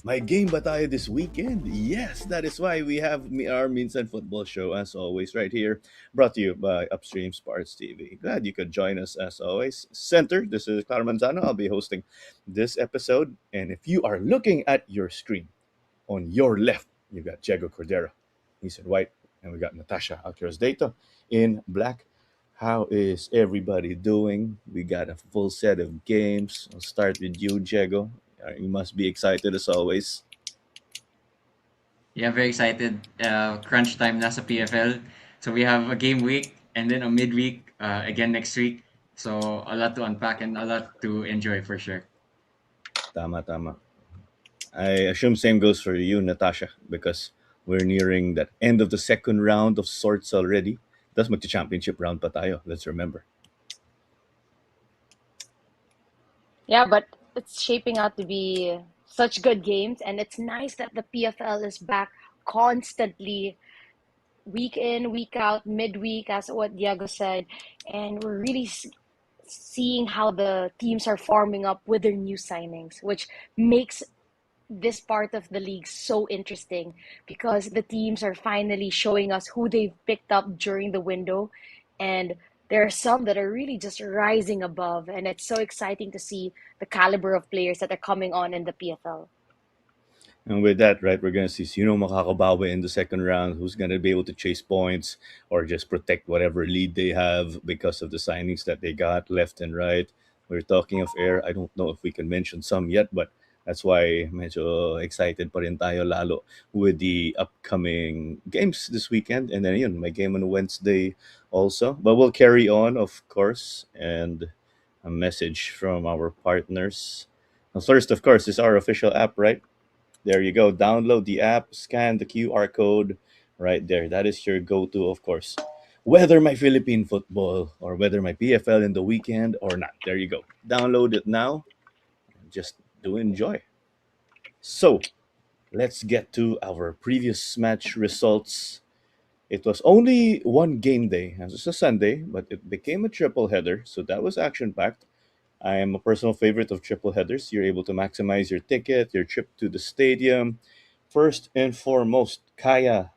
My game ba tayo this weekend? Yes, that is why we have our Minsan Football Show as always right here, brought to you by Upstream Sports TV. Glad you could join us as always. Center, this is Clara Manzano. I'll be hosting this episode. And if you are looking at your screen, on your left, you got Diego Cordero. He's in white. And we got Natasha Alcaraz Data in black. How is everybody doing? We got a full set of games. I'll start with you, Diego. You must be excited as always. Yeah, very excited. Crunch time nasa PFL. So we have a game week and then a midweek again next week. So a lot to unpack and a lot to enjoy for sure. Tama, tama. I assume same goes for you, Natasha, because we're nearing that end of the second round of sorts already. That's magcha-championship round pa tayo, let's remember. Yeah, but it's shaping out to be such good games, and it's nice that the PFL is back constantly, week in, week out, midweek, as what Diego said, and we're really seeing how the teams are forming up with their new signings, which makes this part of the league so interesting because the teams are finally showing us who they've picked up during the window, and there are some that are really just rising above, and it's so exciting to see the caliber of players that are coming on in the PFL. And with that, right, we're gonna see sino makakabawi in the second round, who's gonna be able to chase points or just protect whatever lead they have because of the signings that they got left and right. We're talking of air. I don't know if we can mention some yet, but that's why medyo excited pa rin tayo lalo with the upcoming games this weekend. And then yun, my game on Wednesday also. But we'll carry on, of course, and a message from our partners. First, of course, is our official app, right? There you go. Download the app, scan the QR code right there. That is your go to, of course. Whether my Philippine football or whether my PFL in the weekend or not. There you go. Download it now. Just do enjoy. So let's get to our previous match results. It was only one game day. It was a Sunday, but it became a triple header. So that was action packed. I am a personal favorite of triple headers. You're able to maximize your ticket, your trip to the stadium. First and foremost, Kaya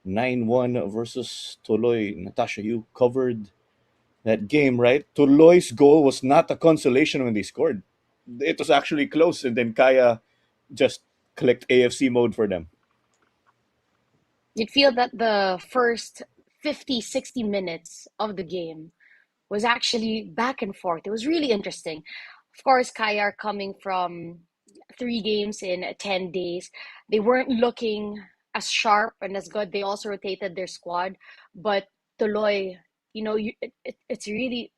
9-1 versus Toloy. Natasha, you covered that game, right? Toloy's goal was not a consolation when they scored. It was actually close, and then Kaya just clicked AFC mode for them. You'd feel that the first 50, 60 minutes of the game was actually back and forth. It was really interesting. Of course, Kaya coming from 3 games in 10 days. They weren't looking as sharp and as good. They also rotated their squad. But Toloy, it's really,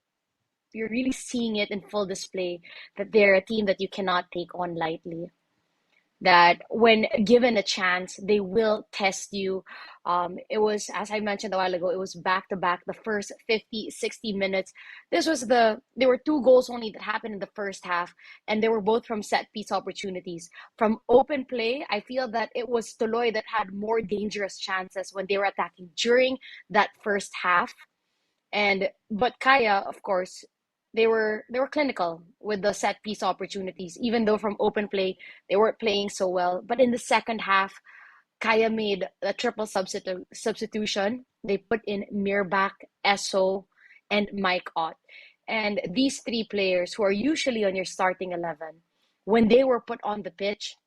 you're really seeing it in full display that they're a team that you cannot take on lightly, that when given a chance, they will test you. It was, as I mentioned a while ago, it was back to back the first 50, 60 minutes. There were 2 goals only that happened in the first half, and they were both from set piece opportunities. From open play, I feel that it was Toloy that had more dangerous chances when they were attacking during that first half. But Kaya, of course, they were clinical with the set piece opportunities, even though from open play they weren't playing so well. But in the second half, Kaya made a triple substitution. They put in Mirbach, Esso, and Mike Ott. And these 3 players who are usually on your starting 11, when they were put on the pitch,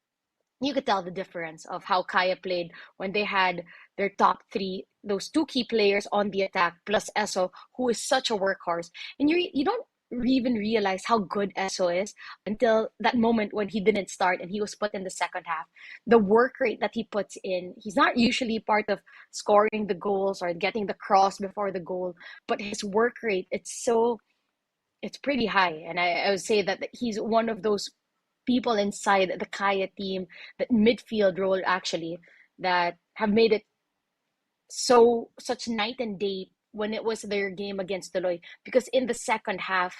you could tell the difference of how Kaya played when they had their top 3, those 2 key players on the attack, plus Esso, who is such a workhorse. And you don't even realize how good Esso is until that moment when he didn't start and he was put in the second half. The work rate that he puts in, he's not usually part of scoring the goals or getting the cross before the goal, but his work rate, it's pretty high. And I would say that he's one of those people inside the Kaya team, that midfield role actually, that have made it such night and day when it was their game against Tuloy. Because in the second half,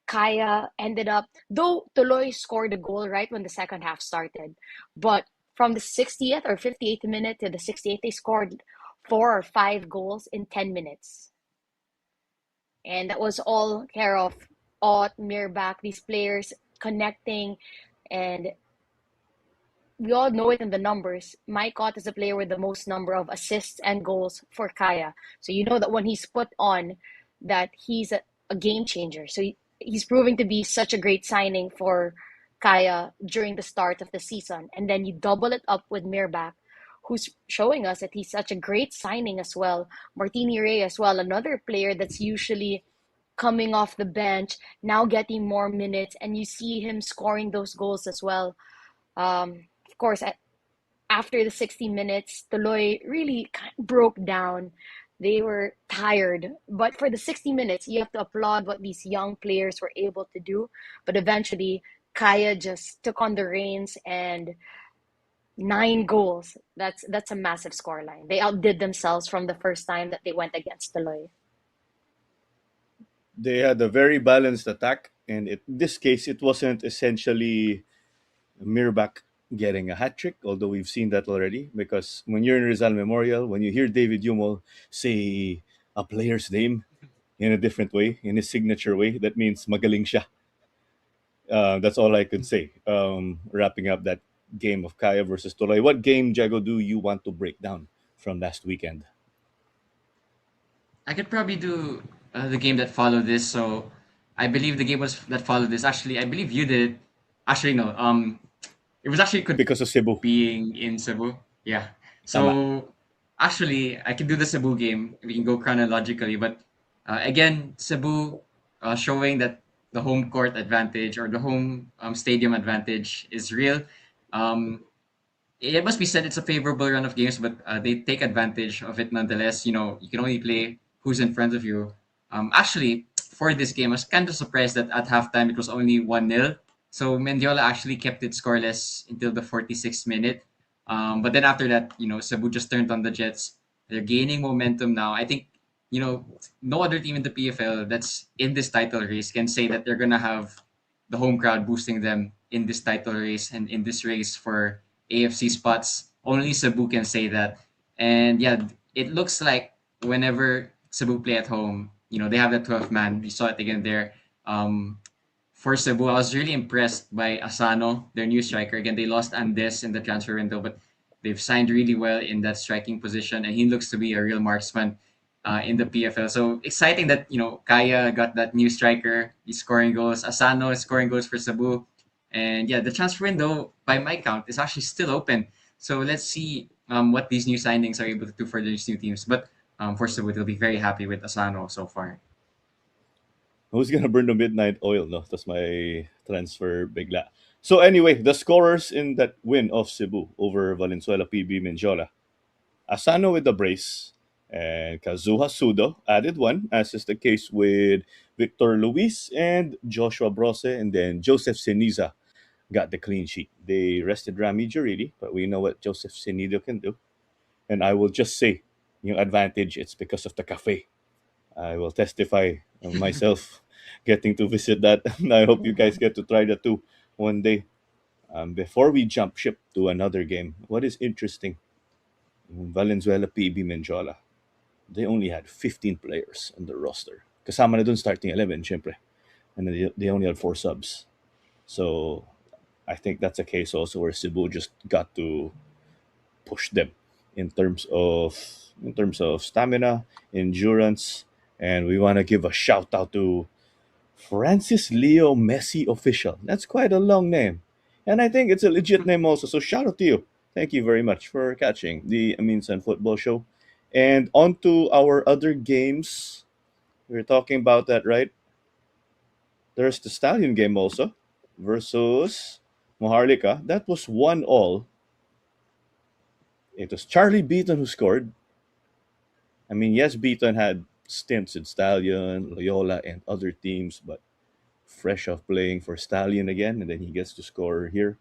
Kaya ended up, though Tuloy scored a goal right when the second half started, but from the 60th or 58th minute to the 68th, they scored 4 or 5 goals in 10 minutes. And that was all care of Ott, Mirbach, these players connecting. And we all know it in the numbers. Mike Ott is the player with the most number of assists and goals for Kaya. So you know that when he's put on, that he's a game changer. So he's proving to be such a great signing for Kaya during the start of the season. And then you double it up with Mirbach, who's showing us that he's such a great signing as well. Martini Ray as well, another player that's usually coming off the bench, now getting more minutes, and you see him scoring those goals as well. Of course, after the 60 minutes, Tuloy really broke down. They were tired. But for the 60 minutes, you have to applaud what these young players were able to do. But eventually, Kaya just took on the reins and 9 goals. That's a massive scoreline. They outdid themselves from the first time that they went against Tuloy. They had a very balanced attack, and in this case, it wasn't essentially Mirbach getting a hat trick, although we've seen that already. Because when you're in Rizal Memorial, when you hear David Yumol say a player's name in a different way, in his signature way, that means magaling siya. That's all I could say. Wrapping up that game of Kaya versus Tuloy. What game, Jago, do you want to break down from last weekend? I could probably do the game that followed this. So I believe the game was that followed this. Actually, I believe you did it. Actually, no. It was actually could Because of Cebu. being in Cebu. Yeah. Tama. So actually, I can do the Cebu game. We can go chronologically, but again, Cebu showing that the home court advantage or the home stadium advantage is real. Um, it must be said it's a favorable run of games, but they take advantage of it nonetheless. You know, you can only play who's in front of you. Actually, for this game, I was kind of surprised that at halftime it was only 1-0. So Mendiola actually kept it scoreless until the 46th minute. But then after that, you know, Cebu just turned on the Jets. They're gaining momentum now. I think, you know, no other team in the PFL that's in this title race can say that they're going to have the home crowd boosting them in this title race and in this race for AFC spots. Only Cebu can say that. And yeah, it looks like whenever Cebu play at home, you know, they have that 12th man. We saw it again there. Um, for Cebu, I was really impressed by Asano, their new striker. Again, they lost Andes in the transfer window, but they've signed really well in that striking position, and he looks to be a real marksman in the PFL. So exciting that you know Kaya got that new striker. He's scoring goals. Asano is scoring goals for Cebu, and yeah, the transfer window by my count is actually still open. So let's see what these new signings are able to do for these new teams. But for Cebu, they'll be very happy with Asano so far. Who's gonna burn the midnight oil? No, that's my transfer bigla. So anyway, the scorers in that win of Cebu over Valenzuela PB Menjola. Asano with the brace, and Kazuha Sudo added one, as is the case with Victor Luis and Joshua Brose, and then Joseph Seniza got the clean sheet. They rested Rami Jaridi, but we know what Joseph Senido can do. And I will just say, yung advantage, it's because of the cafe. I will testify of myself getting to visit that. I hope you guys get to try that too one day. Before we jump ship to another game, what is interesting, Valenzuela PB Menjola, they only had 15 players on the roster. Kasama na dun starting 11, syempre. And then they only had 4 subs. So I think that's a case also where Cebu just got to push them in terms of stamina, endurance, and we want to give a shout out to Francis Leo Messi official. That's quite a long name, and I think it's a legit name also. So shout out to you. Thank you very much for catching the Amin San Football Show. And on to our other games. We were talking about that, right? There's the Stallion game also versus Moharlika. That was 1-all. It was Charlie Beaton who scored. I mean, yes, Beaton had stints in Stallion, Loyola, and other teams, but fresh off playing for Stallion again, and then he gets to score here.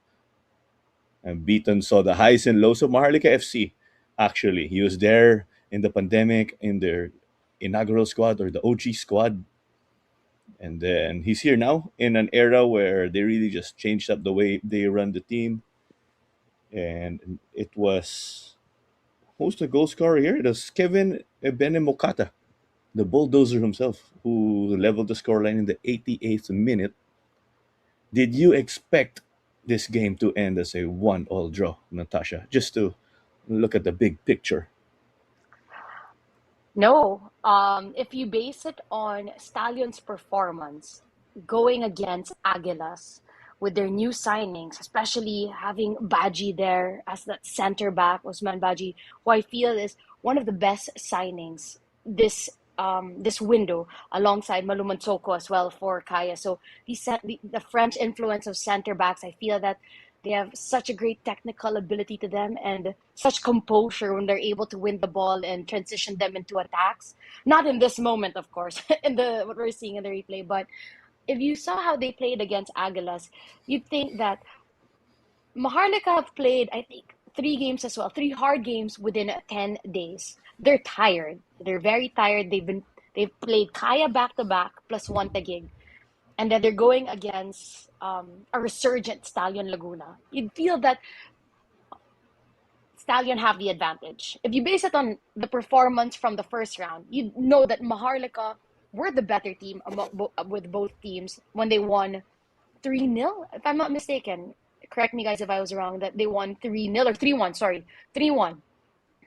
And Beaton saw the highs and lows of Maharlika FC. Actually, he was there in the pandemic in their inaugural squad or the OG squad. And then he's here now in an era where they really just changed up the way they run the team. And it was, who's the goal scorer here? It was Kevin Benemokata, the bulldozer himself, who leveled the scoreline in the 88th minute. Did you expect this game to end as a 1-all draw, Natasha? Just to look at the big picture. No, if you base it on Stallion's performance going against Aguilas with their new signings, especially having Baji there as that center back, Osman Baji, who I feel is one of the best signings this window, alongside Maluman Soko as well for Kaya. So the French influence of center backs, I feel that they have such a great technical ability to them and such composure when they're able to win the ball and transition them into attacks. Not in this moment, of course, in the what we're seeing in the replay, but if you saw how they played against Aguilas, you'd think that Maharlika have played, I think, 3 games as well, 3 hard games within 10 days. They're tired. They're very tired. They've played Kaya back to back plus one Tagig, and then they're going against a resurgent Stallion Laguna. You'd feel that Stallion have the advantage. If you base it on the performance from the first round, you know that Maharlika were the better team with both teams when they won 3-0, if I'm not mistaken. Correct me, guys, if I was wrong, that they won 3-0 or 3-1, sorry. 3-1.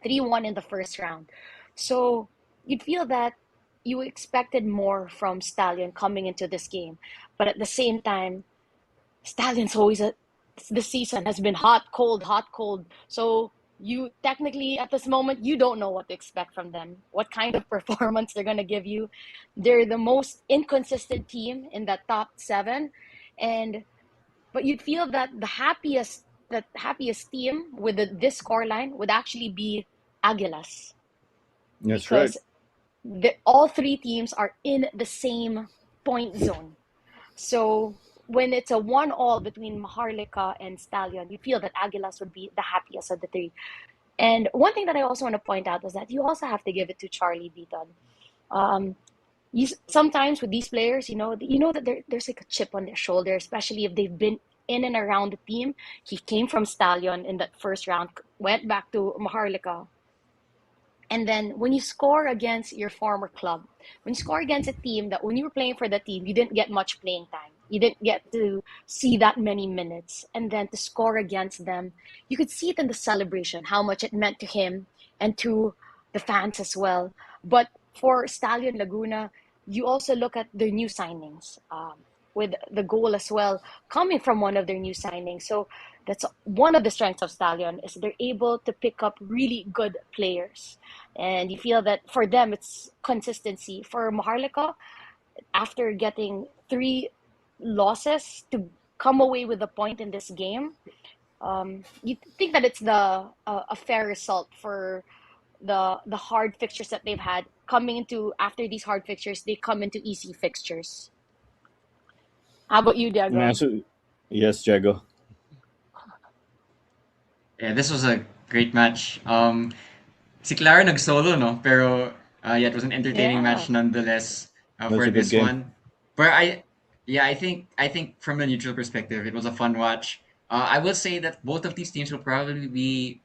3-1 in the first round. So you'd feel that you expected more from Stallion coming into this game. But at the same time, Stallion's always this season has been hot, cold, hot, cold. So you technically at this moment you don't know what to expect from them, what kind of performance they're gonna give you. They're the most inconsistent team in that top seven, and but you'd feel that the happiest team with this score line would actually be Aguilas That's right. because all 3 teams are in the same point zone. So when it's a 1-all between Maharlika and Stallion, you feel that Aguilas would be the happiest of the 3. And one thing that I also want to point out is that you also have to give it to Charlie Beaton. Um, sometimes with these players, you know that there's like a chip on their shoulder, especially if they've been in and around the team. He came from Stallion in that first round, went back to Maharlika, and then when you score against your former club, when you score against a team that when you were playing for the team, you didn't get much playing time. You didn't get to see that many minutes. And then to score against them, you could see it in the celebration, how much it meant to him and to the fans as well. But for Stallion Laguna, you also look at their new signings, with the goal as well coming from one of their new signings. So that's one of the strengths of Stallion is they're able to pick up really good players. And you feel that for them it's consistency. For Maharlika, after getting 3 losses to come away with a point in this game, you think that it's a fair result for the hard fixtures that they've had. Coming into after these hard fixtures, they come into easy fixtures. How about you, Yeah, Diego? so, yes, Jago. Yeah, this was a great match. Si Clara nag-solo, no? Pero yeah, it was an entertaining Yeah. match nonetheless That was for a good this game. one. But yeah, I think from a neutral perspective, it was a fun watch. I will say that both of these teams will probably be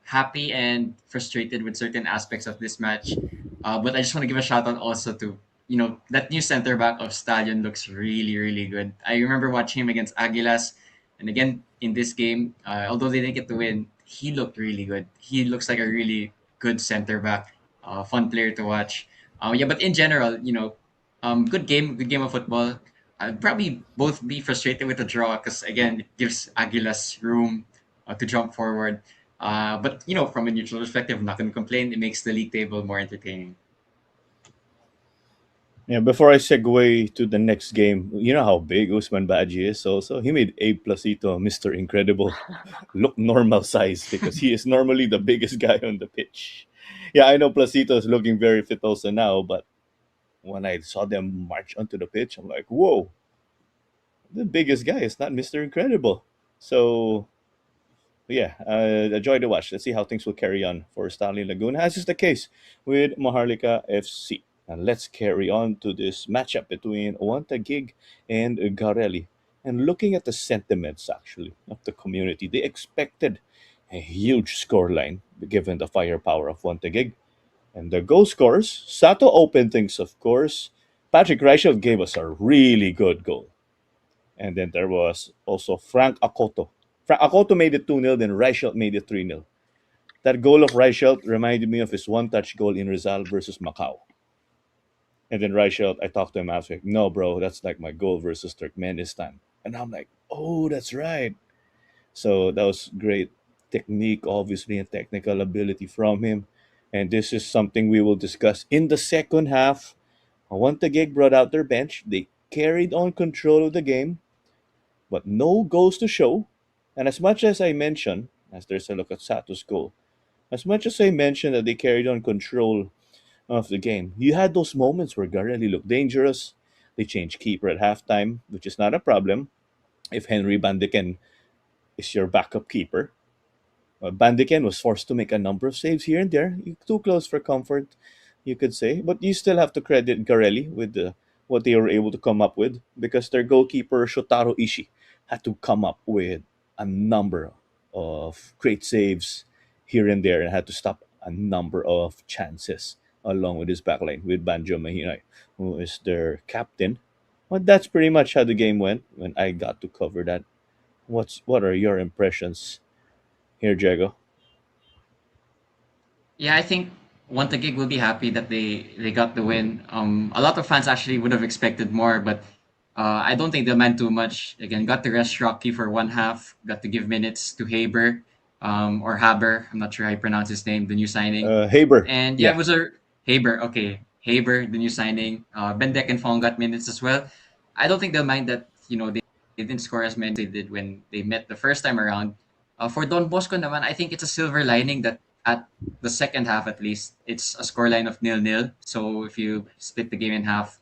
happy and frustrated with certain aspects of this match. But I just want to give a shout out also to that new center back of Stallion looks really really good. I remember watching him against Aguilas, and again in this game, although they didn't get the win, he looked really good. He looks like a really good center back, fun player to watch. Yeah, but in general, good game of football. I'd probably both be frustrated with the draw because again, it gives Aguilas room to jump forward. But from a neutral perspective, I'm not going to complain. It makes the league table more entertaining. Yeah, before I segue to the next game, you know how big Usman Baji is also. He made A Placito, Mr. Incredible, look normal size because he is normally the biggest guy on the pitch. Yeah, I know Placito is looking very fit also now, but when I saw them march onto the pitch, I'm like, whoa, the biggest guy is not Mr. Incredible. So, yeah, a joy to watch. Let's see how things will carry on for Stanley Laguna, as is the case with Maharlika FC. And let's carry on to this matchup between Wanta Gig and Garelli. And looking at the sentiments, actually, of the community, they expected a huge scoreline given the firepower of Wanta Gig. And the goal scorers, Sato opened things, of course. Patrick Reichel gave us a really good goal. And then there was also Frank Akoto. Frank Akoto made it 2-0, then Reichelt made it 3-0. That goal of Reichelt reminded me of his one-touch goal in Rizal versus Macau. And then Reichelt, I talked to him after, no, bro, that's like my goal versus Turkmenistan. And I'm like, oh, that's right. So that was great technique, obviously, and technical ability from him. And this is something we will discuss in the second half. Gig brought out their bench. They carried on control of the game, but no goals to show. And as much as I mentioned, as there's a look at Sato's goal, as much as I mentioned that they carried on control of the game, you had those moments where Garelli looked dangerous. They changed keeper at halftime, which is not a problem if Henry Bandiken is your backup keeper. Bandiken was forced to make a number of saves here and there. Too close for comfort, you could say. But you still have to credit Garelli with what they were able to come up with, because their goalkeeper, Shotaro Ishii, had to come up with a number of great saves here and there and had to stop a number of chances along with his backline, with Banjo Mahinay, who is their captain. But that's pretty much how the game went when I got to cover that. What are your impressions here, Diego? Yeah, I think Gig will be happy that they got the win. A lot of fans actually would have expected more, but I don't think they meant too much. Again, got to rest Rocky for one half, got to give minutes to Haber, or Haber. I'm not sure how you pronounce his name, the new signing. Haber. And yeah, Yeah. it was a Haber. Okay, Haber, the new signing. Bendek and Fong got minutes as well. I don't think they'll mind that. They didn't score as many as they did when they met the first time around. For Don Bosco naman, I think it's a silver lining that at the second half at least, it's a scoreline of 0-0. So if you split the game in half,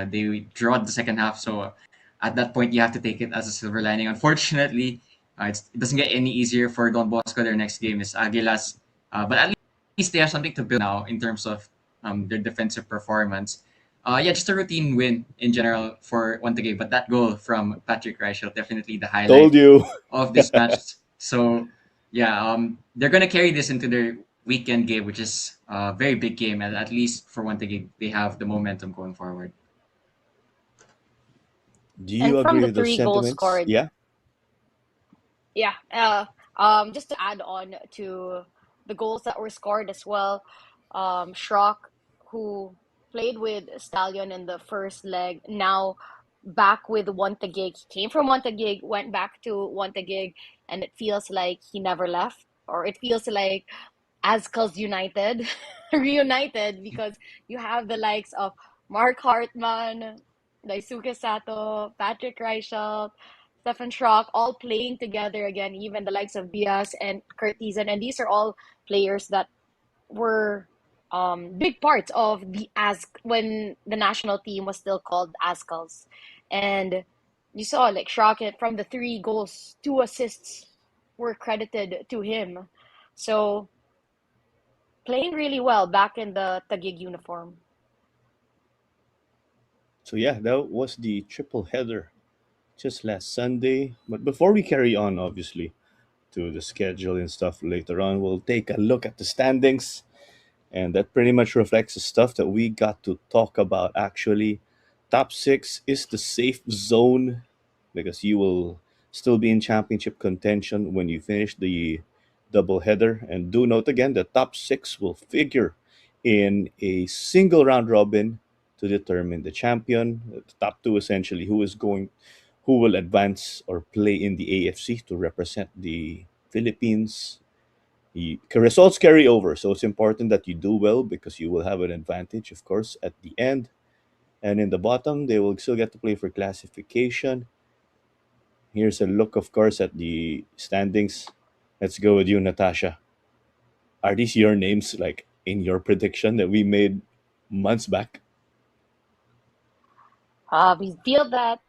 they draw the second half. So at that point, you have to take it as a silver lining. Unfortunately, it doesn't get any easier for Don Bosco. Their next game is Aguilas, but at least they have something to build now in terms of their defensive performance. Yeah, just a routine win in general for Wantage, but that goal from Patrick Reichel definitely the Told highlight you. of this match. So yeah, they're gonna carry this into their weekend game, which is a very big game, and at least for Wantage, they have the momentum going forward. Do you And from agree the with those three goals sentiments? scored, Yeah. yeah, just to add on to the goals that were scored as well, Schrock, who played with Stallion in the first leg, now back with Wantagig. He came from Wantagig, went back to Wantagig, and it feels like he never left, or it feels like Ascals United reunited, because you have the likes of Mark Hartman, Daisuke Sato, Patrick Reichelt, Stefan Schrock, all playing together again, even the likes of Diaz and Curtizan. And these are all players that were big parts of the As when the national team was still called Ascals. And you saw like Schrock from the three goals, two assists were credited to him. So playing really well back in the Taguig uniform. So yeah, that was the triple header just last Sunday. But before we carry on, obviously, to the schedule and stuff later on, we'll take a look at the standings. And that pretty much reflects the stuff that we got to talk about actually. Top six is the safe zone because you will still be in championship contention when you finish the double header. And do note again, the top six will figure in a single round robin to determine the champion. The top two essentially who will advance or play in the AFC to represent the Philippines. The results carry over, so it's important that you do well because you will have an advantage, of course, at the end. And in the bottom, they will still get to play for classification. Here's a look, of course, at the standings. Let's go with you, Natasha. Are these your names, like in your prediction that we made months back? We feel that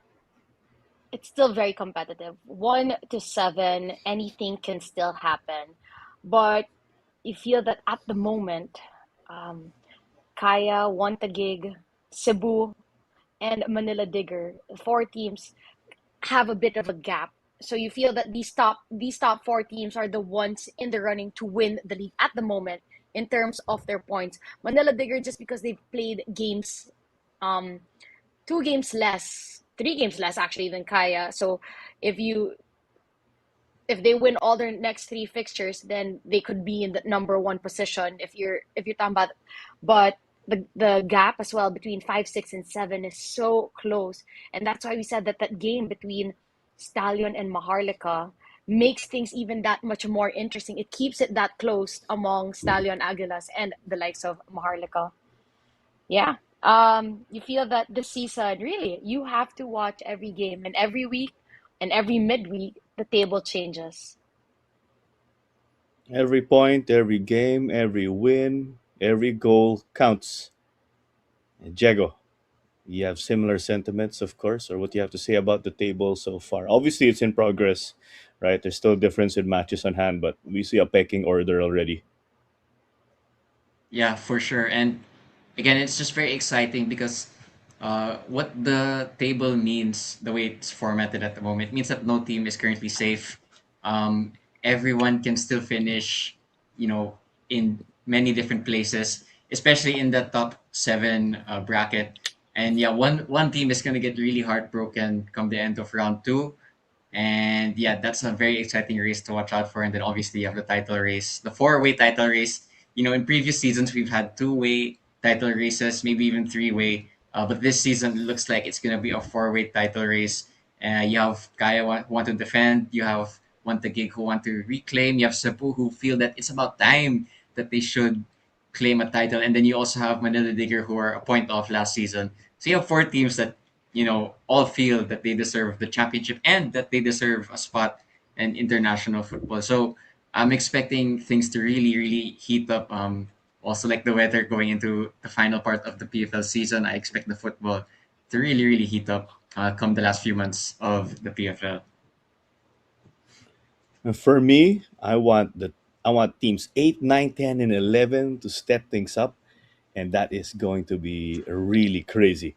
it's still very competitive. 1 to 7, anything can still happen. But you feel that at the moment, um, Kaya, Wantagig, Cebu, and Manila Digger, four teams have a bit of a gap. So you feel that these top four teams are the ones in the running to win the league at the moment in terms of their points. Manila Digger, just because they've played games, um, 2 games less 3 games less actually than Kaya. So if you if they win all their next 3 fixtures, then they could be in the number 1 position if you're talking about. But the gap as well between 5, 6, and 7 is so close, and that's why we said that that game between Stallion and Maharlika makes things even that much more interesting. It keeps it that close among Stallion, Aguilas, and the likes of Maharlika. Yeah. You feel that this season, really, you have to watch every game, and every week and every midweek, the table changes. Every point, every game, every win, every goal counts. And Diego, you have similar sentiments, of course, or what you have to say about the table so far? Obviously, it's in progress, right? There's still difference in matches on hand, but we see a pecking order already. Yeah, for sure. And again, it's just very exciting because what the table means, the way it's formatted at the moment, means that no team is currently safe. Um, Everyone can still finish, you know, in many different places, especially in the top seven bracket. And yeah, one team is gonna get really heartbroken come the end of round two. And yeah, that's a very exciting race to watch out for. And then obviously you have the title race, the four-way title race. You know, in previous seasons we've had two-way title races, maybe even three-way. But this season it looks like it's gonna be a four-way title race. You have Kaya want to defend. You have Gig who want to reclaim. You have Cebu who feel that it's about time that they should claim a title, and then you also have Manila Digger who are a point off last season. So you have four teams that all feel that they deserve the championship and that they deserve a spot in international football. So I'm expecting things to really, really heat up. Also, like the weather going into the final part of the PFL season, I expect the football to really, really heat up come the last few months of the PFL. And for me, I want teams 8, 9, 10, and 11 to step things up, and that is going to be really crazy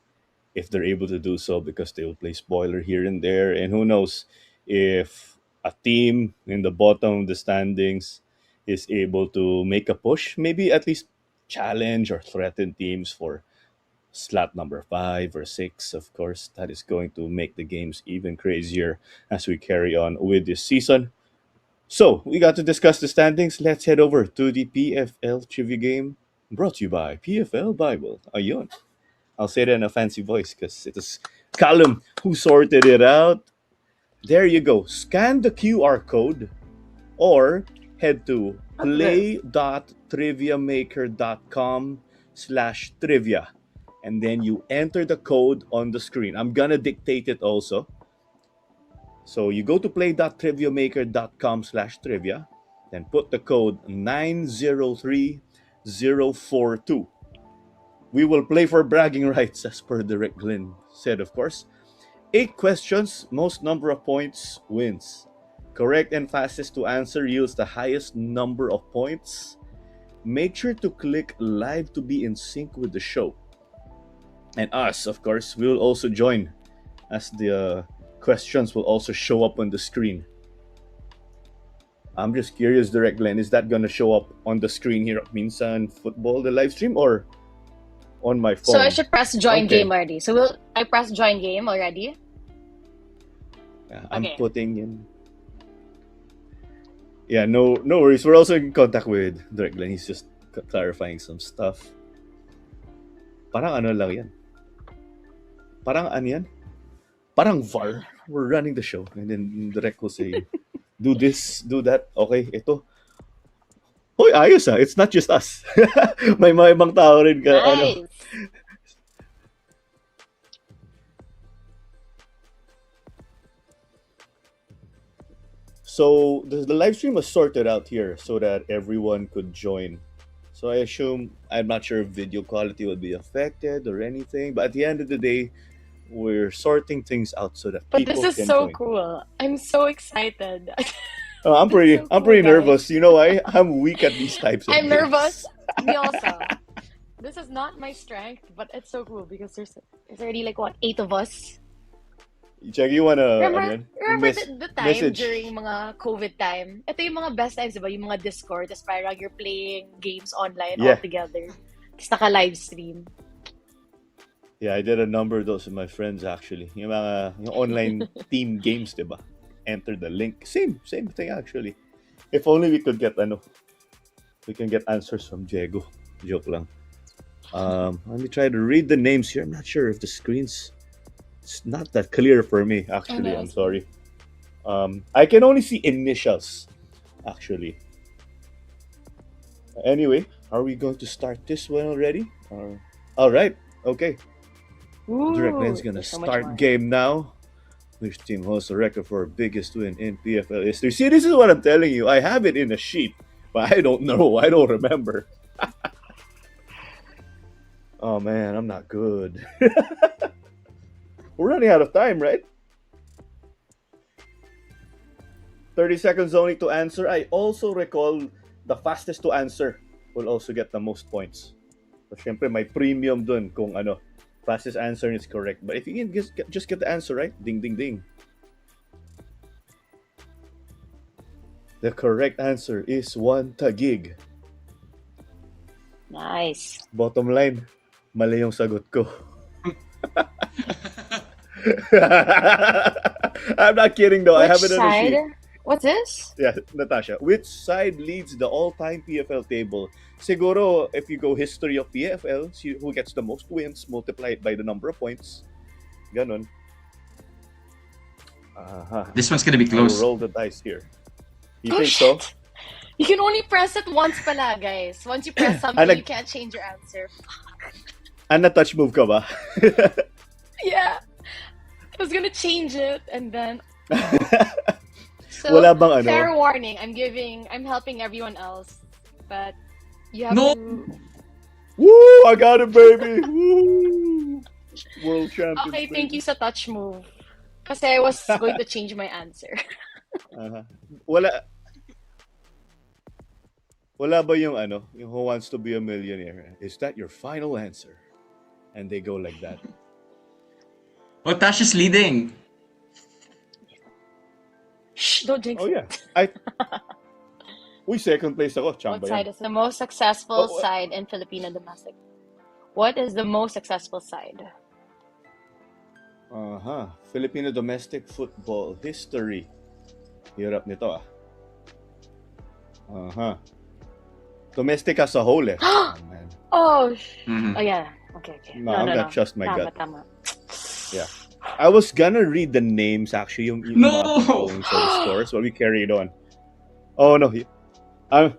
if they're able to do so because they will play spoiler here and there, and who knows if a team in the bottom of the standings is able to make a push, maybe at least challenge or threaten teams for slot number 5 or 6. Of course, that is going to make the games even crazier as we carry on with this season. So we got to discuss the standings. Let's head over to the PFL trivia game brought to you by PFL Bible. Ayun. I'll say that in a fancy voice because it is Callum who sorted it out. There you go. Scan the QR code or head to play.triviamaker.com/trivia and then you enter the code on the screen. I'm gonna dictate it also. So you go to play.triviamaker.com/trivia, then put the code 903042. We will play for bragging rights, as per Direct Glenn said, of course. 8 questions, most number of points wins. Correct and fastest to answer yields the highest number of points. Make sure to click live to be in sync with the show. And us, of course, we will also join as the questions will also show up on the screen. I'm just curious, Direct Glenn, is that going to show up on the screen here at Minsan Football, the live stream, or on my phone? So I should press join Okay. game already. So will I press join game already? Yeah, I'm Okay. putting in. Yeah, no worries. We're also in contact with Direct Glenn. He's just clarifying some stuff. Parang ano lang yan. Parang ano yan? Parang VAR. We're running the show. And then Direct will say, do this, do that. Okay, ito. Hoy, ayos ah. It's not just us. May mga ibang tao rin ka, ano. Nice. So the live stream was sorted out here so that everyone could join. So I assume, I'm not sure if video quality would be affected or anything, but at the end of the day, we're sorting things out so that But people this is can so join. cool. I'm so excited. I'm This is pretty so I'm cool, pretty guys. nervous. You know why? I'm weak at these types of I'm nervous. games. Me also. This is not my strength, but it's so cool because there's already like what 8 of us. Check, you wanna ano Remember, yan? remember the time Message. during mga COVID time? Ito yung mga best times, diba? Yung mga Discord, tapos parang you're playing games online all Yeah. together. Tapos naka-live stream. Yeah, I did a number of those with my friends actually. Yung online team games, diba? Enter the link. Same thing actually. If only we could get we can get answers from Diego. Joke lang. Let me try to read the names here. I'm not sure if the screen's it's not that clear for me actually. I'm sorry. I can only see initials actually. Anyway, are we going to start this one already? All right. Okay. Direct Line's Ooh, gonna there's so much start more. game now. Which team holds the record for biggest win in PFL history? See, this is what I'm telling you. I have it in a sheet, but I don't know. I don't remember. Oh man, I'm not good. We're running out of time, right? 30 seconds only to answer. I also recall the fastest to answer will also get the most points. So, syempre, may premium dun kung fastest answer is correct. But if you can just get the answer right, ding, ding, ding. The correct answer is 1 Taguig. Nice. Bottom line, mali yung sagot ko. I'm not kidding though. I Which have it on the side? sheet. What's this? Yeah, Natasha. Which side leads the all-time PFL table? Siguro, if you go history of PFL, see who gets the most wins, multiply it by the number of points. Ganon. This one's gonna be I'll close. roll the dice here. You Oh, think so? shit. You can only press it once pala, guys. Once you press something, you can't change your answer. Na-touch move ka ba? Yeah. I was gonna change it and then. So, Wala bang fair warning. I'm helping everyone else, but you have No! to. Woo! I got it, baby! Woo! World champion. Okay, thank you sa touch move. Kasi I was going to change my answer. Wala ba yung yung Who Wants to Be a Millionaire? Is that your final answer? And they go like that. Oh, Tash is leading. Shh, don't jinx Oh it. yeah. Uy, second place ako. What Chamba side yan. is the most successful side in Filipino domestic? What is the most successful side? Filipino domestic football history. Hirap nito Domestic as a whole Oh, man. Oh, Mhm. oh yeah. Okay. No, I'm gonna trust my gut. Tama. Yeah. I was gonna read the names actually, yung No! mga going for the scores, but we carried on. Oh no.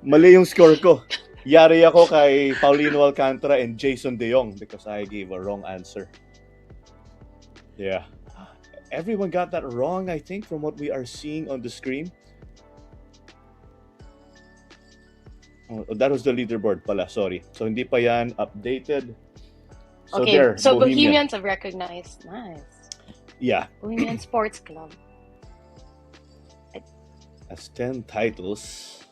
Mali yung score ko. Yari ako kay Paulino Alcantara and Jason De Jong because I gave a wrong answer. Yeah. Everyone got that wrong, I think, from what we are seeing on the screen. Oh, that was the leaderboard pala, sorry. So hindi pa yan updated. So Okay, there, so Bohemian. Bohemians have recognized. Nice. Yeah. Bohemian Sports Club. That's 10 titles.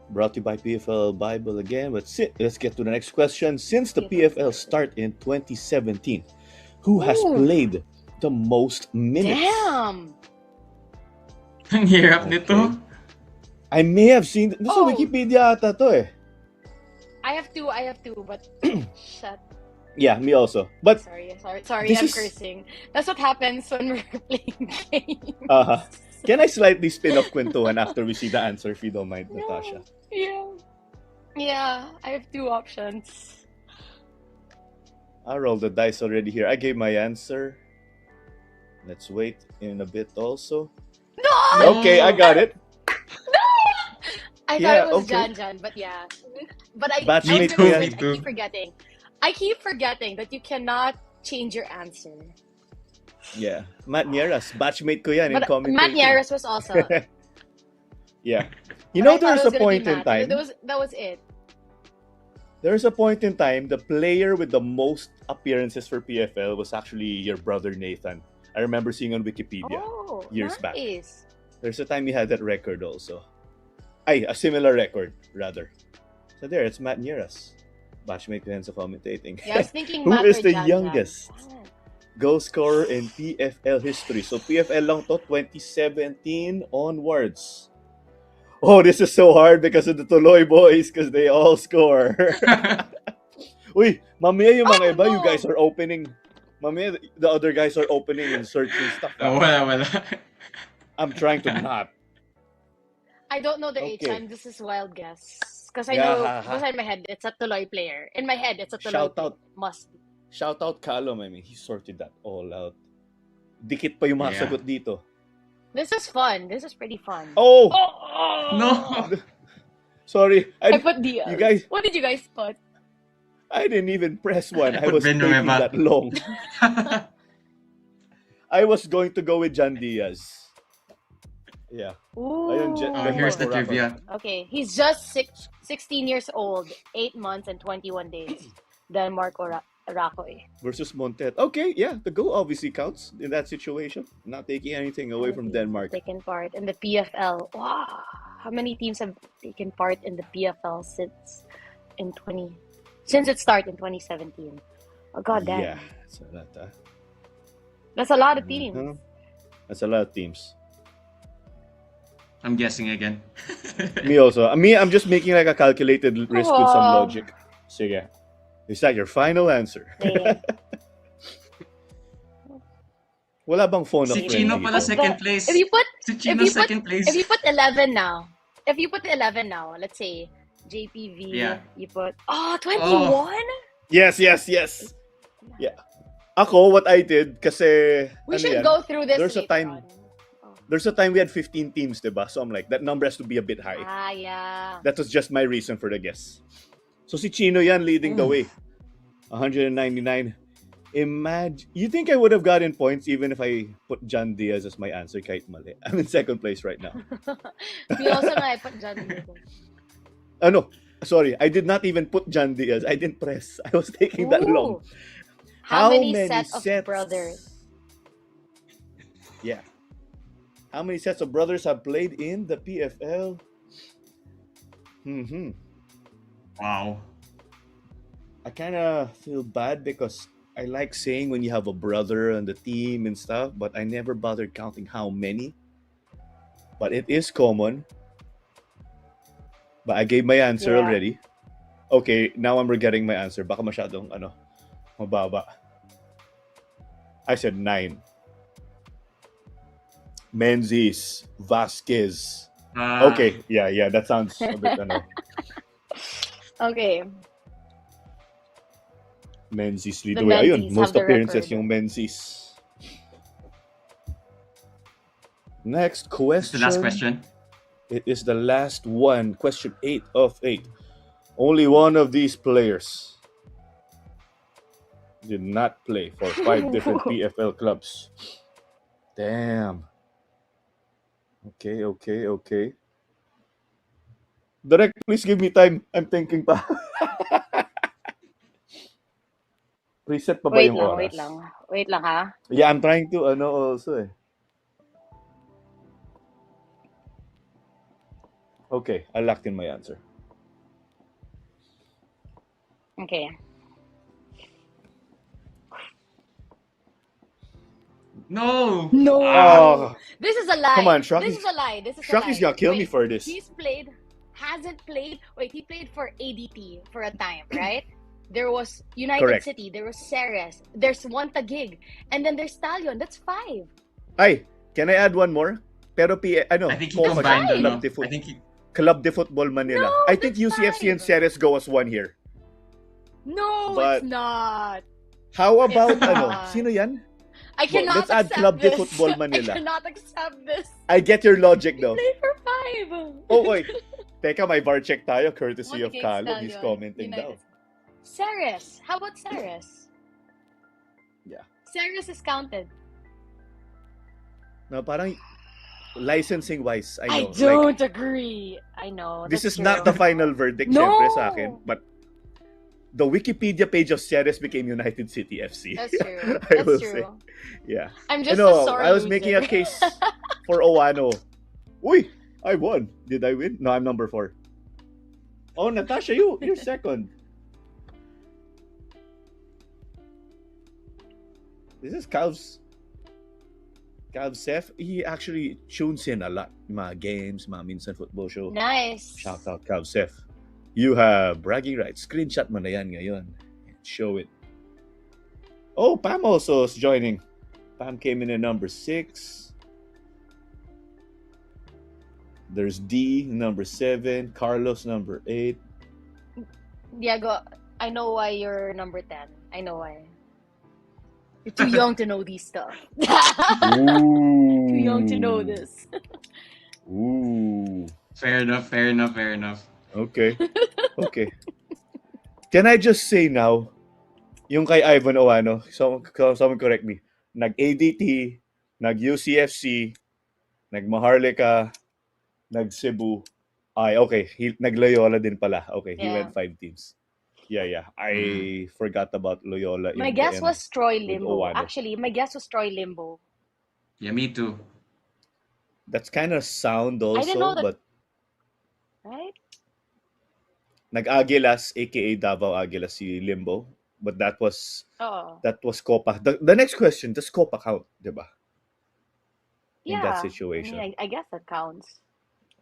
Brought to you by PFL Bible again. But let's get to the next question. Since the PFL start in 2017, who has played the most minutes? Damn! Ang hirap nito. I may have seen... Nasa Wikipedia ata to eh. I have two, but... Shut. Yeah, me also. But Sorry, I'm cursing. That's what happens when we're playing games. Can I slightly spin off kwentuhan after we see the answer, if you don't mind, Natasha? Yeah, I have two options. I rolled the dice already here. I gave my answer. Let's wait in a bit also. No! Okay, I got it. No! I thought it was Jan, but yeah. But I keep forgetting. I keep forgetting that you cannot change your answer. Yeah. Matt Nieras. Batchmate ko yan in commentating. Matt Nieras was also. Yeah. You know, there's a point in time. That was it. There's a point in time, the player with the most appearances for PFL was actually your brother Nathan. I remember seeing on Wikipedia years back. There's a time he had that record also. A similar record, rather. So there, it's Matt Nieras. Batchmate ko yan sa commentating. Yeah, I was thinking Who is the youngest goal scorer in PFL history? So PFL lang to, 2017 onwards. Oh, this is so hard because of the Tuloy boys, because they all score. Uy, mamaya yung mga Oh, iba, you no. guys are opening. Mamaya, the other guys are opening and searching stuff. Wala. I'm trying to not. I don't know their age, Okay. and this is wild guess. Because I Yeah, know, ha, because ha. in my head, it's a Tuloy player. In my head, it's a Tuloy Shout player. out. Must be. Shout out Callum. I mean, he sorted that all out. Dikit pa yung mga Yeah. sagot dito. This is fun. This is pretty fun. Oh! No. Sorry. I put Diaz. You guys, What did you guys put? I didn't even press one. I Put was taking Villanueva. that long. I was going to go with John Diaz. Yeah. Ayun, Ooh. Oh, here's the Denmark trivia. Okay, he's just 16 years old, 8 months and 21 days. Denmark or Rakoy. versus Montet. Okay, yeah, the goal obviously counts in that situation. Not taking anything away from Denmark. Taken part in the PFL. Wow. How many teams have taken part in the PFL since it started in 2017? Oh god damn. Yeah, that's a lot. That's a lot of teams. Mhm. That's a lot of teams. I'm guessing again. Me also. I'm just making like a calculated risk with some Wow. logic. Sige. Is that your final answer? Yeah. Wala bang phone Si of Chino friend pala dito? second place. If you put Si Chino if you put- second place. if you put 11 now, let's say JPV, Yeah. you put 21? Yes. Yeah. Ako, what I did, kasi, We ano should yan, go through this There's a later time- on. Oh. there's a time we had 15 teams, diba? So I'm like, that number has to be a bit high. Yeah. That was just my reason for the guess. So si Chino yan leading the way. 199. You think I would have gotten points even if I put John Diaz as my answer kahit mali? I'm in second place right now. We also nga, I put John dito. No, sorry, I did not even put John Diaz. I didn't press. I was taking that long. Ooh. How many sets of brothers? Yeah. How many sets of brothers have played in the PFL? Wow. I kind of feel bad because I like saying when you have a brother on the team and stuff, but I never bothered counting how many. But it is common. But I gave my answer Yeah. already. Okay, now I'm regretting my answer. Baka masyadong mababa. I said 9. Menzies, Vasquez. Okay, yeah, that sounds a bit Okay. Menzies lead The the way. Ayun, Menzies most have the appearances record. yung Menzies. Next question. The last question. It is the last one. Question 8 of 8. Only one of these players did not play for 5 different PFL clubs. Damn. Okay. Direct, please give me time. I'm thinking pa. Preset pa ba yung oras? Wait lang ha. Yeah, I'm trying to also eh. Okay, I locked in my answer. Okay. No. No. Oh, This is a lie. Come on, Shrocky's- This is a lie. Shrocky's gonna kill me for this. He played for ADT for a time, right? There was United Correct. City, there was Ceres, there's one Taguig, and then there's Stallion. That's 5. Ay, can I add one more? Pero I think he Poma combined, siya, no? Club de, I think he... Club de Football Manila. No, I think that's UCFC and 5. Ceres go as one here. No, But- it's not. How about It's not. Sino yan? I cannot let's add accept Club de this. Football Manila. I cannot accept this. I get your logic He though. played for 5. Oh, wait. Teka, may bar check tayo courtesy One of against Caleb. He's Stallion, commenting United. daw. Ceres. How about Ceres? Yeah. Ceres is counted. Na parang licensing wise, I I know. don't agree. I know. This that's is not true. the final verdict, No! syempre, sa akin. But the Wikipedia page of Ceres became United City FC. That's true. I will That's say. true. Yeah. I'm just No, a sorry I was loser. making a case for Owano. Uy, I won. Did I win? No, I'm number 4. Oh, Natasha, you're second. This is Calv's Seth. He actually tunes in a lot. Mga games, mga minsan football show. Nice. Shout out Calv Seth. You have bragging rights. Screenshot mo na yan ngayon. show it. Oh, Pam also is joining. Pam came in at number 6. There's D, number 7. Carlos, number 8. Diego, I know why you're number 10. I know why. You're too young to know these stuff. Too young to know this. Ooh. Fair enough, fair enough, fair enough. Okay. Okay. Can I just say now, yung kay Ivan Oano, someone correct me, nag-ADT, nag-UCFC, nag-Maharlika, nag-Cebu. Ay, okay. Nag-Loyola din pala. Okay, he Yeah. went 5 teams. Yeah. I forgot about Loyola. My in guess the was Troy with Limbo. Owano. Actually, my guess was Troy Limbo. Yeah, me too. That's kind of sound I didn't know also, that, but right? nag-Agilas, aka Davao Agilas, si Limbo. But that was Oh, Copa. The next question, does Copa count, diba? In that yeah. I mean, situation. I guess that counts.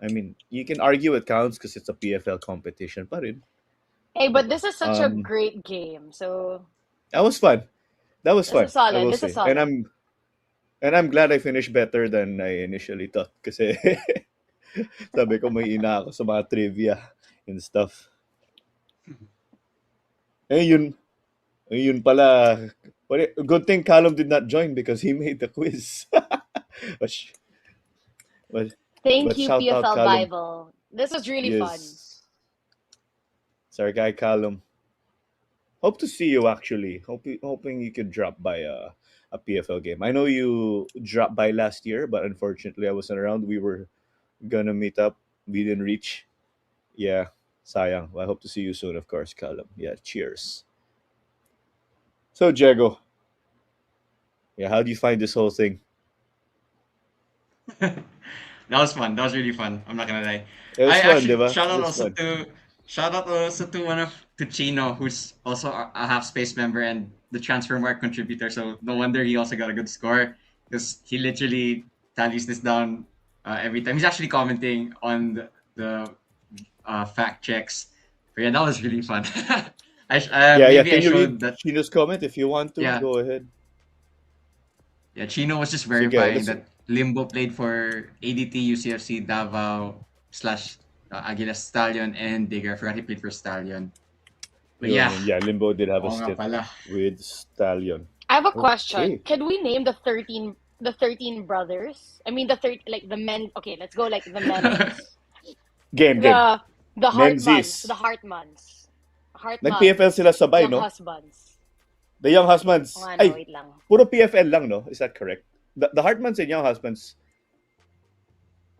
I mean, you can argue it counts because it's a PFL competition, pa rin, Hey, but diba? this is such a great game. So That was fun. That was this fun, is solid. I will This is say. And solid. I'm glad I finished better than I initially thought kasi sabi ko may ina ako sa mga trivia and stuff. Eh yun pala. Good thing Callum did not join because he made the quiz. but, sh- but, Thank but you, shout out PFL Callum. Bible. This was really fun. Yes. Sorry, guy Callum. Hope to see you actually. Hoping you could drop by a PFL game. I know you dropped by last year, but unfortunately I wasn't around. We were gonna meet up. We didn't reach. Yeah, sayang. Well, I hope to see you soon, of course, Callum. Yeah, cheers. So, Diego, yeah, how do you find this whole thing? That was fun. That was really fun. I'm not gonna lie. It was I fun, actually diba? It was fun. shout out also to one of to Chino, who's also a half space member and the transfer mark contributor. So no wonder he also got a good score because he literally tallies this down every time. He's actually commenting on the fact checks. But yeah, that was really fun. Yeah. Maybe I Can you showed read that. Chino's comment if you want to? Yeah, Go ahead. yeah. Chino was just Sige, verifying let's. that Limbo played for ADT, UCFC, Davao slash Aguilas Stallion, and Digger. I forgot he played for Stallion. But yeah, Yeah, Limbo did have a oo nga stint pala. with Stallion. I have a question. Okay. Can we name the 13 brothers? I mean the like the men. Okay, let's go like the men's. Game. The Menzies. Hartmans. Nag-PFL sila sabay, Young no? husbands. The Young Husbands. O nga, no, Ay, wait lang. puro PFL lang, no? Is that correct? The Hartmans and Young Husbands.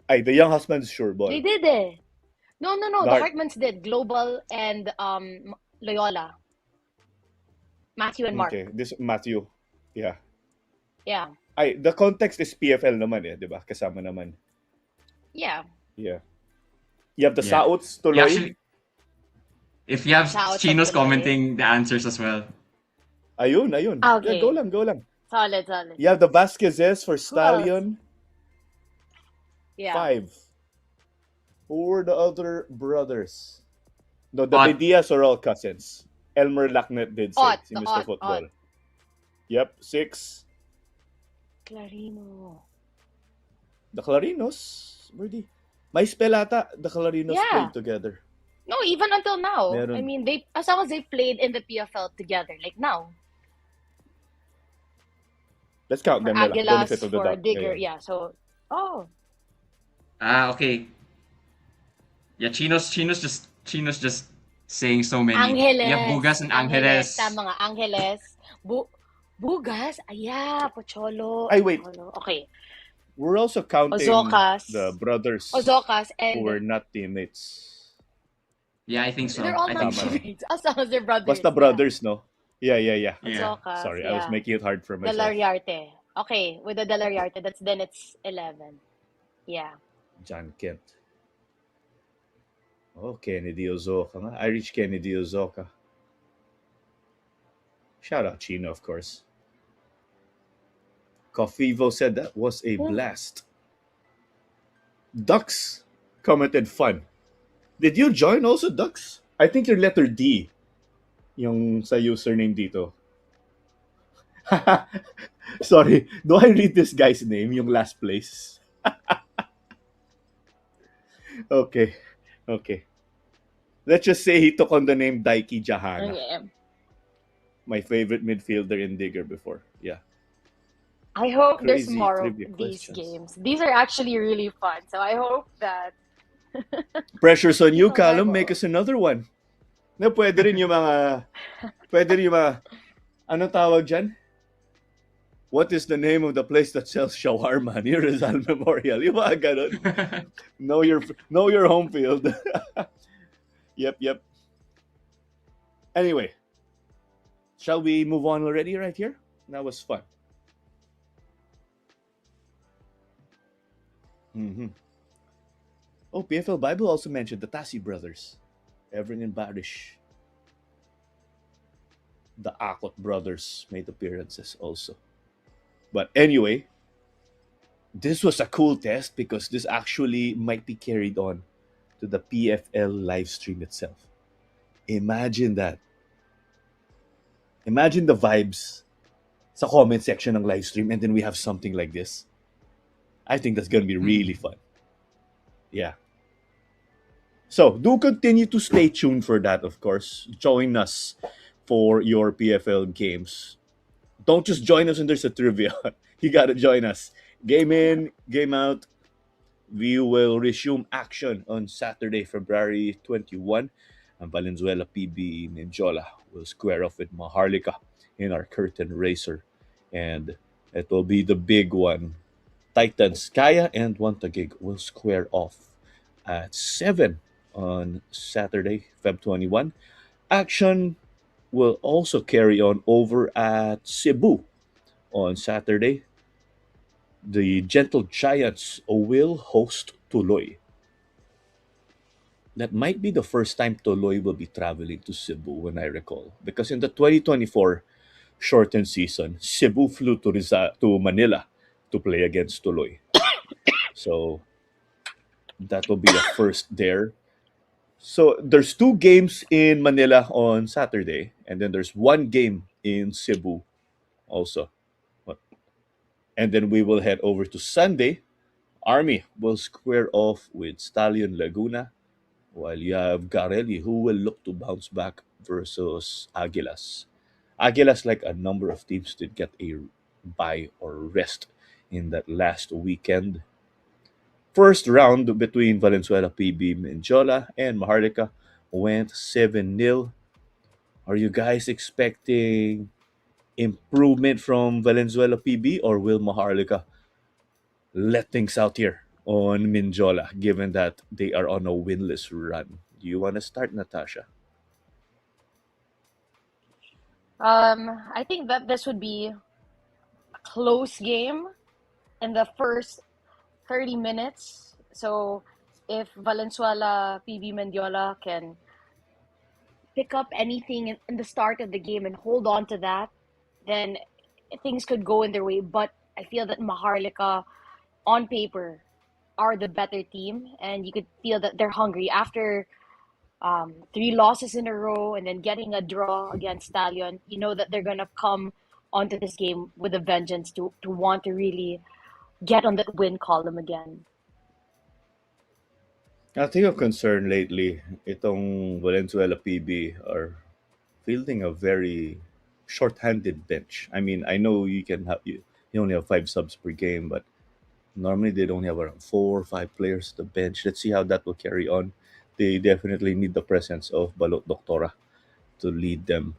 Ay, the Young Husbands sure ball. They did eh. No. The The Hart- Hartmans did. Global and Loyola. Matthew and Mark. Okay, this Matthew. Yeah. Yeah. Ay, the context is PFL naman eh, di ba? Kasama naman. Yeah. Yeah. You have the Yeah. Sauts, Yeah, Tuloy. actually, if you have Shout out Chino's to Tuloy. commenting the answers as well. Ayun. Okay. Yeah, go lang. Solid. You have the Vasquezes for Who else? Stallion. Yeah. 5. Who were the other brothers? No, the Ot. Bedias are all cousins. Elmer Lacknet did say. Ot, Si the Mr. Ot. Football. Yep, 6. Clarino. The Clarinos. Where di? May spell ata. The Clarinos Yeah. played together. No, even until now. Meron. I mean, as long as they played in the PFL together, like now. Let's count For them na lang. Aguilas, Benefit of the for doubt. Digger, Yeah. yeah. So, oh, Okay. Yeah, Chino's just saying so many. Angeles. You have Bugas and Angeles. Tama nga, Angeles. Bugas? Yeah, Pocholo. Ay, wait. Pocholo. Okay. We're also counting Ozocas. the brothers Ozocas who were and not teammates. Yeah, I think so. they're all I not think so. teammates. As long as they're brothers. Basta brothers, no? Yeah. Yeah. Ozocas, Sorry, yeah. I was making it hard for myself. Delariarte. Okay, with the Delariarte, then it's 11. Yeah. John Kent. Oh, Kennedy Ozoka nga. Irish Kennedy Ozoka. Shout out Chino, of course. Cofivo said that was a blast. Ducks commented fun. Did you join also, Ducks? I think you're letter D. yung sa username dito. Sorry, do I read this guy's name, yung last place? Okay, okay. Let's just say he took on the name Daiki Jahana, Okay. my favorite midfielder in Digger before. Yeah, I hope there's crazy more of trivia these questions. games. These are actually really fun. So I hope that Pressure's on you, Tito Callum. Make Bible. us another one. Na pwede rin yung mga, ano tawag dyan? What is the name of the place that sells shawarma near Rizal Memorial? Yung mga ganun. Know your home field. Yep. Anyway, shall we move on already right here? That was fun. hmm Oh, PFL Bible also mentioned the Tassi brothers, Everin and Barish. The Akot brothers made appearances also. But anyway, this was a cool test because this actually might be carried on to the PFL live stream itself. Imagine that. Imagine the vibes sa comment section ng live stream and then we have something like this. I think that's going to be really Mm. fun. Yeah. So do continue to stay tuned for that, of course. Join us for your PFL games. Don't just join us when there's a trivia. You got to join us. Game in, game out. We will resume action on Saturday, February 21. And Valenzuela PB Ninjola will square off with Maharlika in our curtain racer. And it will be the big one. Titans Kaya and Wantagig will square off at 7 on Saturday, Feb 21. Action will also carry on over at Cebu on Saturday. The Gentle Giants will host Tuloy. That might be the first time Tuloy will be traveling to Cebu, when I recall. Because in the 2024 shortened season, Cebu flew to Manila to play against Tuloy. So that will be a first there. So there's two games in Manila on Saturday, and then there's one game in Cebu also. And then we will head over to Sunday. Army will square off with Stallion Laguna, while you have Garelli, who will look to bounce back versus Aguilas. Aguilas, like a number of teams, did get a bye or rest in that last weekend. First round between Valenzuela PB Menjola and Maharlika went 7-0. Are you guys expecting improvement from Valenzuela PB, or will Maharlika let things out here on Minjola, given that they are on a winless run? Do you want to start, Natasha? I think that this would be a close game in the first 30 minutes. So if Valenzuela, PB Mendiola can pick up anything in the start of the game and hold on to that, then things could go in their way. But I feel that Maharlika, on paper, are the better team, and you could feel that they're hungry after three losses in a row and then getting a draw against Stallion. You know that they're gonna come onto this game with a vengeance to want to really get on that win column again. I think of concern lately, itong Valenzuela PB are fielding a very short-handed bench. I mean, I know you only have 5 subs per game, but normally they only have around 4 or 5 players at the bench. Let's see how that will carry on. They definitely need the presence of Balot Doctora to lead them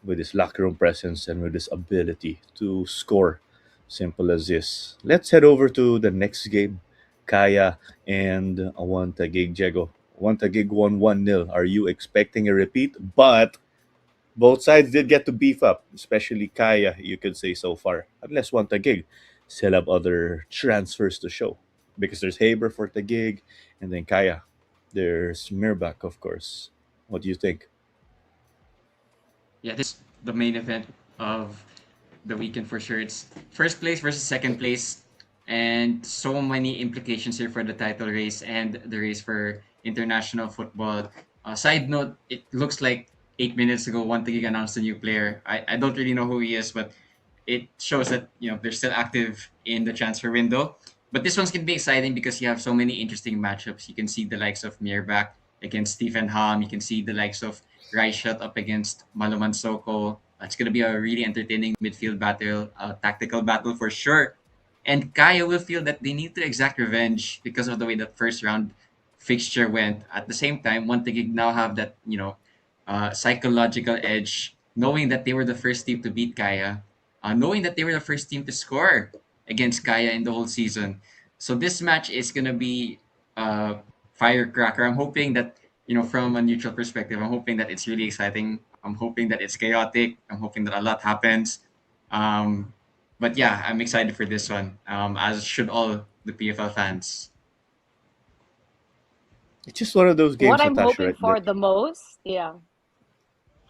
with his locker room presence and with his ability to score. Simple as this. Let's head over to the next game. Kaya and Awanta Gig Jego. Awanta Gig won 1-0. Are you expecting a repeat? But both sides did get to beef up, especially Kaya, you could say so far. Unless Wanta Gig still have other transfers to show. Because there's Haber for the gig, and then Kaya. There's Mirbach, of course. What do you think? Yeah, this the main event of the weekend for sure. It's first place versus second place, and so many implications here for the title race and the race for international football. Side note: it looks like 8 minutes ago, One Taguig announced a new player. I don't really know who he is, but it shows that they're still active in the transfer window. But this one's gonna be exciting because you have so many interesting matchups. You can see the likes of Mirbach against Stephen Ham. You can see the likes of Raishat up against Maluman Soko. It's gonna be a really entertaining midfield battle, a tactical battle for sure. And Kaya will feel that they need to exact revenge because of the way that first round fixture went. At the same time, One Taguig now have that psychological edge, knowing that they were the first team to beat Kaya, knowing that they were the first team to score against Kaya in the whole season. So this match is gonna be a firecracker. I'm hoping that from a neutral perspective, I'm hoping that it's really exciting. I'm hoping that it's chaotic. I'm hoping that a lot happens. Um, but yeah, I'm excited for this one. As should all the PFL fans. It's just one of those What games, I'm Natasha, hoping right? for the most, yeah.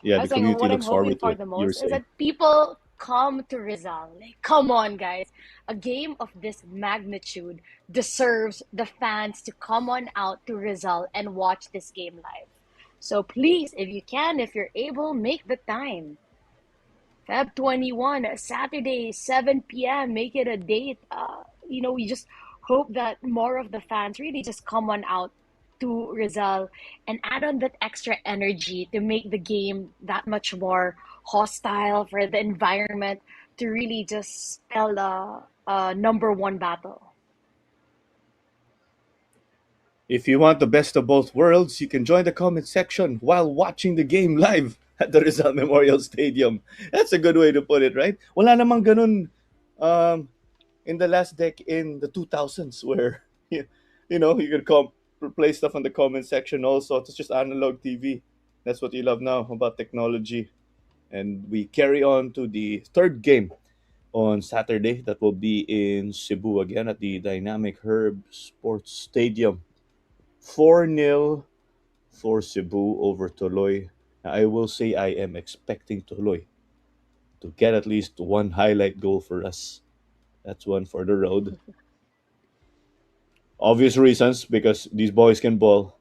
Yeah, I the was saying community what I'm looks hoping forward to for it. the You were most is saying. that people come to Rizal. Like, come on, guys. A game of this magnitude deserves the fans to come on out to Rizal and watch this game live. So please, if you can, if you're able, make the time. Feb 21, Saturday, 7 p.m. Make it a date. We just hope that more of the fans really just come on out to Rizal and add on that extra energy to make the game that much more hostile for the environment to really just spell a number one battle. If you want the best of both worlds, you can join the comment section while watching the game live at the Rizal Memorial Stadium. That's a good way to put it, right? Wala namang ganun um, in the last decade, in the 2000s, where you could play stuff on the comment section also. It's just analog TV. That's what you love now about technology. And we carry on to the third game on Saturday. That will be in Cebu again at the Dynamic Herb Sports Stadium. 4-0 for Cebu over Toloy. I will say I am expecting Toloy to get at least one highlight goal for us. That's one for the road. Obvious reasons, because these boys can ball.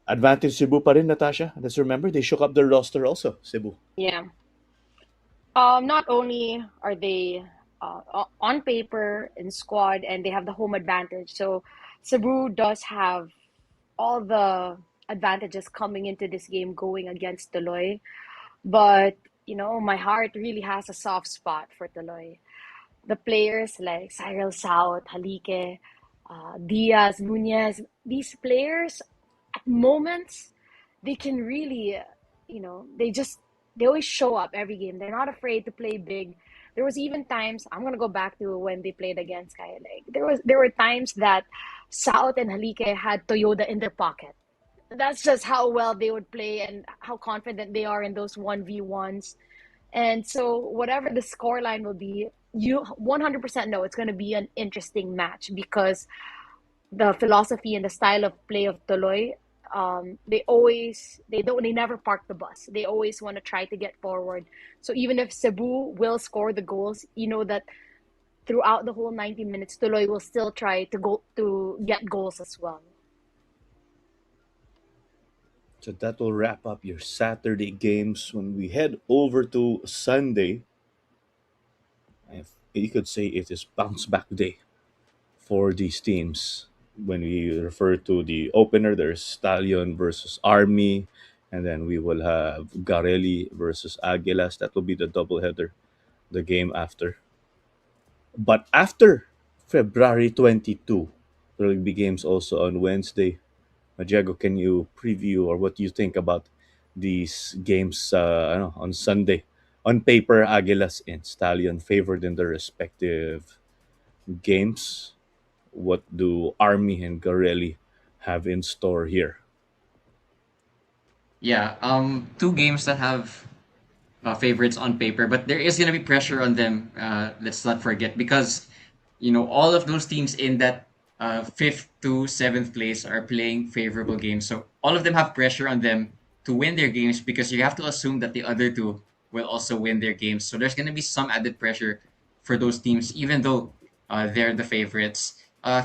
Advantage Cebu pa rin, Natasha. Let's remember, they shook up their roster also, Cebu. Yeah. Not only are they on paper in squad and they have the home advantage, so Cebu does have all the advantages coming into this game going against Toloy. But, my heart really has a soft spot for Toloy. The players like Cyril South, Halike, Diaz, Nunez, these players at moments, they can really, they always show up every game. They're not afraid to play big. There was even times, I'm gonna go back to when they played against Kaya Lake. There were times that South and Halike had Toyota in their pocket. That's just how well they would play and how confident they are in those 1v1s. And so whatever the score line will be, you 100% know it's going to be an interesting match because the philosophy and the style of play of Toloy, they never park the bus. They always want to try to get forward. So even if Cebu will score the goals, you know that throughout the whole 90 minutes, Toloy will still try to get goals as well. So that will wrap up your Saturday games. When we head over to Sunday, you could say it is bounce back day for these teams. When we refer to the opener, there's Stallion versus Army, and then we will have Garelli versus Aguilas. That will be the doubleheader, the game after. But after February 22, there will be games also on Wednesday. Diego, can you preview or what do you think about these games on Sunday? On paper, Aguilas and Stallion favored in their respective games. What do Army and Garelli have in store here? Yeah, two games that have favorites on paper, but there is gonna be pressure on them. Let's not forget because all of those teams in that fifth to seventh place are playing favorable games, so all of them have pressure on them to win their games because you have to assume that the other two will also win their games. So there's gonna be some added pressure for those teams, even though they're the favorites.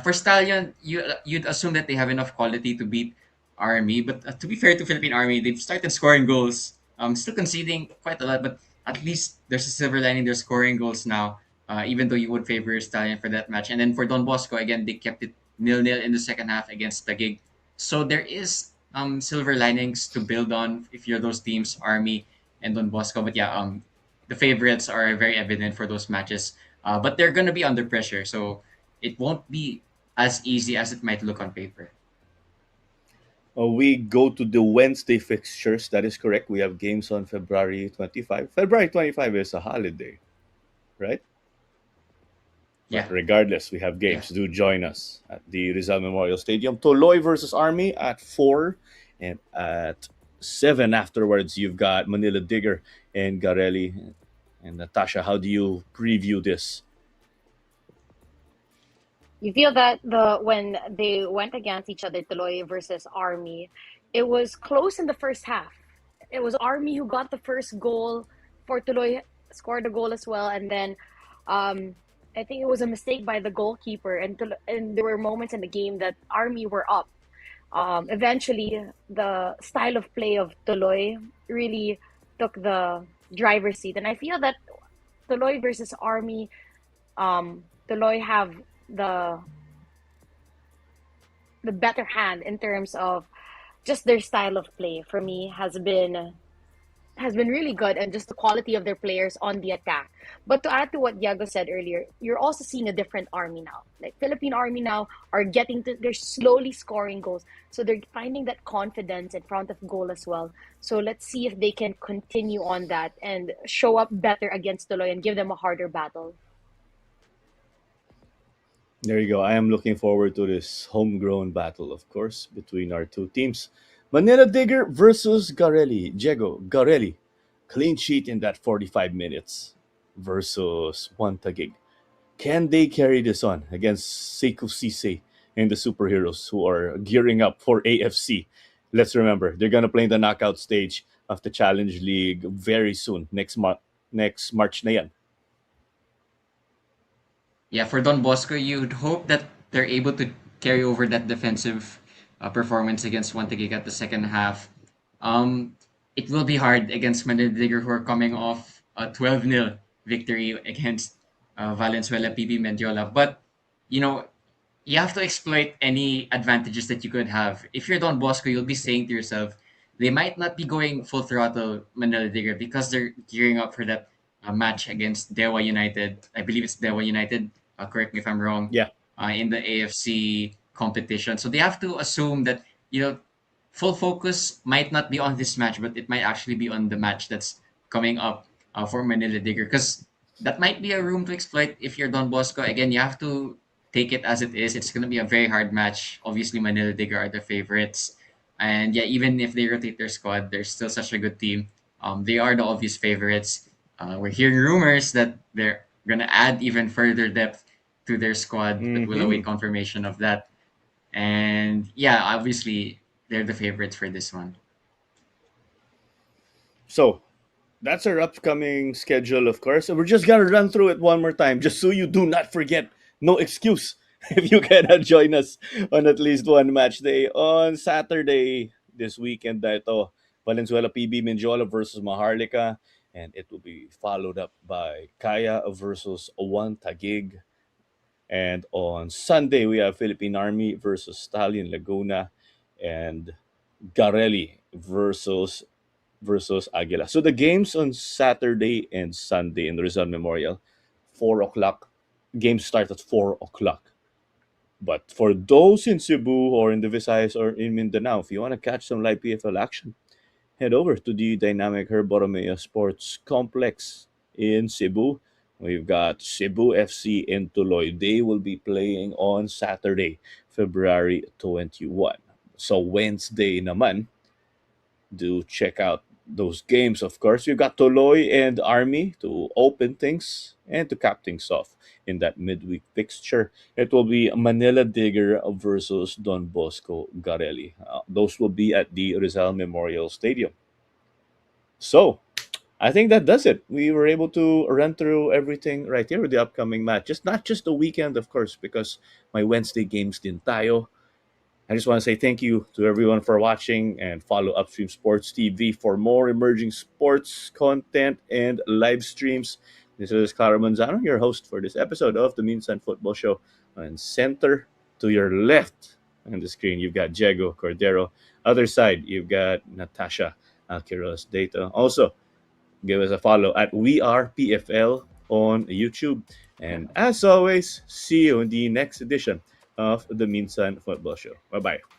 For Stallion, you'd assume that they have enough quality to beat Army. But to be fair to Philippine Army, they've started scoring goals. Still conceding quite a lot, but at least there's a silver lining. They're scoring goals now, even though you would favor Stallion for that match. And then for Don Bosco, again, they kept it nil-nil in the second half against Taguig. So there is silver linings to build on if you're those teams, Army and Don Bosco. But yeah, the favorites are very evident for those matches. But they're gonna be under pressure, so it won't be as easy as it might look on paper. We go to the Wednesday fixtures. That is correct. We have games on February 25. February 25 is a holiday, right? Yeah, But regardless, we have yeah. games. Do join us at the Rizal Memorial Stadium. Toloy versus Army at 4. And at 7 afterwards, you've got Manila Digger and Garelli. And Natasha, how do you preview this? You feel that the when they went against each other, Tuloy versus Army, it was close in the first half. It was Army who got the first goal for Tuloy scored a goal as well, and then um, I think it was a mistake by the goalkeeper, and and there were moments in the game that Army were up. Eventually, the style of play of Tuloy really took the driver's seat, and I feel that Tuloy versus Army, Tuloy have the the better hand in terms of just their style of play. For me, has been really good, and just the quality of their players on the attack. But to add to what Diego said earlier, you're also seeing a different Army now. Like Philippine Army now are getting to, they're slowly scoring goals, so they're finding that confidence in front of goal as well. So let's see if they can continue on that and show up better against Tuloy and give them a harder battle. There you go. I am looking forward to this homegrown battle, of course, between our two teams. Manila Digger versus Garelli. Diego, Garelli, clean sheet in that 45 minutes versus Juan Taguig. Can they carry this on against Seiko Sise and the superheroes who are gearing up for AFC? Let's remember, they're going to play in the knockout stage of the Challenge League very soon, next month, next March na yan. Yeah, for Don Bosco, you'd hope that they're able to carry over that defensive performance against Wantegig at the second half. Um, it will be hard against Manila who are coming off a 12-0 victory against Valenzuela PB Mendiola. But, you know, you have to exploit any advantages that you could have. If you're Don Bosco, you'll be saying to yourself, they might not be going full throttle Manila Digger because they're gearing up for that match against Dewa United. I believe it's Dewa United. Correct me if I'm wrong. Yeah. In the AFC competition, so they have to assume that full focus might not be on this match, but it might actually be on the match that's coming up for Manila Digger, because that might be a room to exploit if you're Don Bosco. Again, you have to take it as it is. It's going to be a very hard match. Obviously, Manila Digger are the favorites. And yeah, even if they rotate their squad, they're still such a good team. They are the obvious favorites. We're hearing rumors that they're going to add even further depth to their squad, but we'll Hmm. await confirmation of that. And yeah, obviously, they're the favorites for this one. So that's our upcoming schedule, of course. So we're just gonna run through it one more time, just so you do not forget. No excuse if you cannot join us on at least one match day on Saturday this weekend. Ito, Valenzuela PB Menjola versus Maharlika, and it will be followed up by Kaya versus Owan Tagig. And on Sunday, we have Philippine Army versus Stallion Laguna, and Garelli versus Aguila. So the games on Saturday and Sunday in the Rizal Memorial, 4 o'clock. Games start at 4 o'clock. But for those in Cebu or in the Visayas or in Mindanao, if you want to catch some live PFL action, head over to the Dynamic Herb Borromeo Sports Complex in Cebu. We've got Cebu FC in Tuloy. They will be playing on Saturday, February 21. So Wednesday naman, do check out those games, of course. We've got Toloy and Army to open things and to cap things off in that midweek fixture. It will be Manila Digger versus Don Bosco Garelli. Those will be at the Rizal Memorial Stadium. So, I think that does it. We were able to run through everything right here with the upcoming match. Just not just the weekend, of course, because my Wednesday games din tayo. I just want to say thank you to everyone for watching, and follow Upstream Sports TV for more emerging sports content and live streams. This is Clara Manzano, your host for this episode of the Minsan Football Show. And center to your left on the screen, you've got Diego Cordero. Other side, you've got Natasha Quiroz Data. Also, give us a follow at We Are PFL on YouTube. And as always, see you in the next edition of the Minsan Football Show. Bye bye.